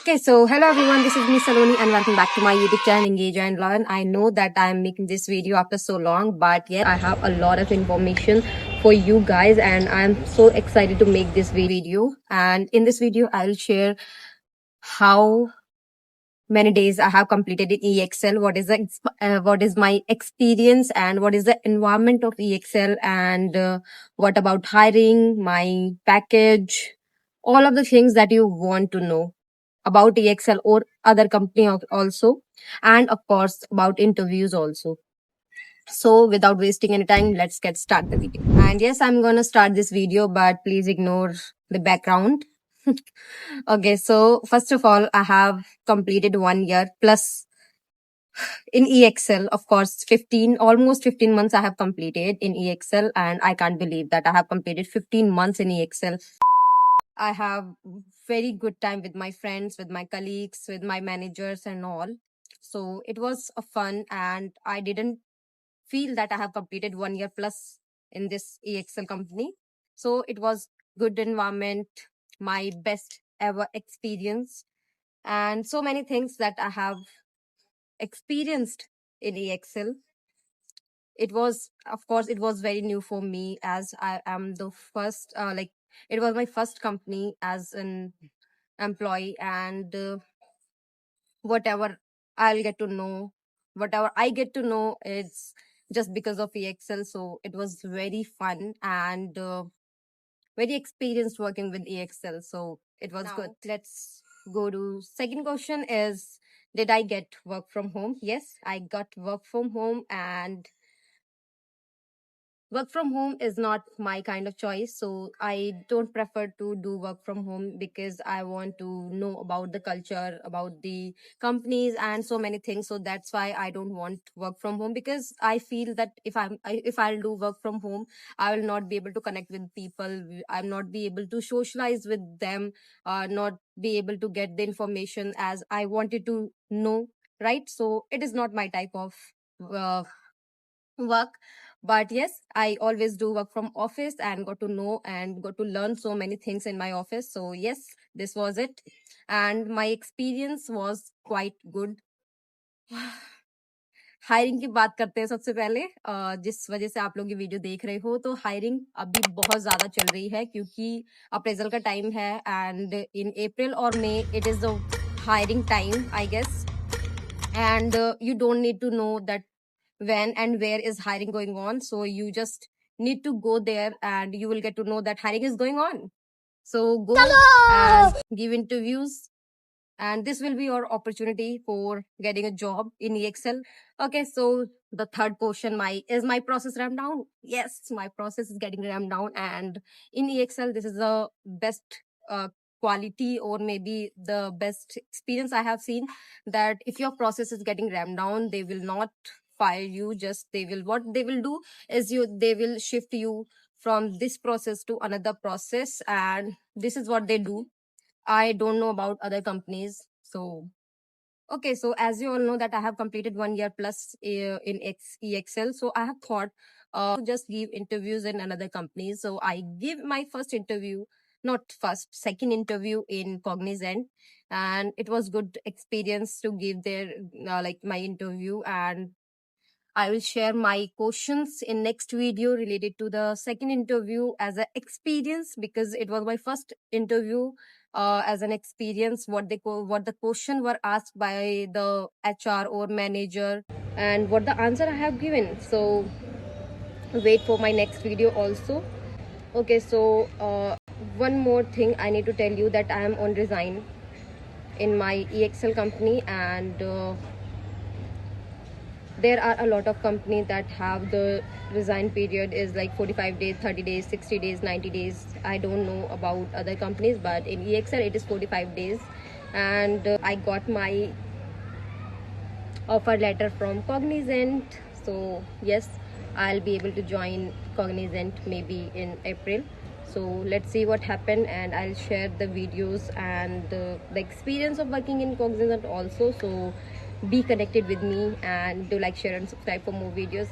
Okay, so hello everyone, this is me Saloni and welcome back to my YouTube channel Engage and Learn. I know that I am making this video after so long, but yet I have a lot of information for you guys and I'm so excited to make this video. And in this video, I'll share how many days I have completed in EXL, what is my experience and what is the environment of EXL and what about hiring, my package, all of the things that you want to know about EXL or other company also, and of course about interviews also. So without wasting any time, let's get start the video. And yes, I'm gonna start this video, but please ignore the background. Okay, so first of all, I have completed 1 year plus in EXL. Of course, almost 15 months I have completed in EXL, and I can't believe that I have completed 15 months in EXL. I have very good time with my friends, with my colleagues, with my managers and all. So it was a fun and I didn't feel that I have completed 1 year plus in this EXL company. So it was good environment, my best ever experience and so many things that I have experienced in EXL. It was, of course, it was very new for me as I am the first, it was my first company as an employee and whatever I'll get to know, whatever I get to know is just because of EXL. So it was very fun and very experienced working with EXL. So it was good. Let's go to second question is, did I get work from home? Yes, I got work from home and work from home is not my kind of choice, so I don't prefer to do work from home because I want to know about the culture, about the companies and so many things. So that's why I don't want work from home, because I feel that if I'll do work from home, I will not be able to connect with people, I'll not be able to socialize with them, not be able to get the information as I wanted to know, right? So it is not my type of uh, work. But yes, I always do work from office and got to know and got to learn so many things in my office. So yes, this was it and my experience was quite good. Hiring की बात करते हैं सबसे पहले। जिस वजह से आप लोग ये वीडियो देख रहे हो, तो हायरिंग अभी बहुत ज्यादा चल रही है क्योंकि अप्रेजल का टाइम है एंड इन अप्रैल और May it is the hiring time I guess, and you don't need to know that when and where is hiring going on, so you just need to go there and you will get to know that hiring is going on. So go and give interviews and this will be your opportunity for getting a job in EXL. Okay, so the third question, my process ramped down? Yes, my process is getting ramped down and in EXL this is the best uh, quality or maybe the best experience I have seen, that if your process is getting ramped down, they will not fire you, just what they will do is they will shift you from this process to another process, and this is what they do. I don't know about other companies. So, okay. So as you all know that I have completed 1 year plus in EXL. So I have thought to just give interviews in another company. So I give my first interview, not first, second interview in Cognizant. And it was good experience to give their my interview, and I will share my questions in next video related to the second interview as an experience, because it was my first interview as an experience. What the question were asked by the HR or manager and what the answer I have given. So wait for my next video also. Okay, so one more thing I need to tell you, that I am on resign in my EXL company, and there are a lot of companies that have the resign period is like 45 days, 30 days, 60 days, 90 days. I don't know about other companies, but in EXL it is 45 days. And I got my offer letter from Cognizant. So yes, I'll be able to join Cognizant maybe in April. So let's see what happened, and I'll share the videos and the experience of working in Cognizant also. So be connected with me and do like, share and subscribe for more videos.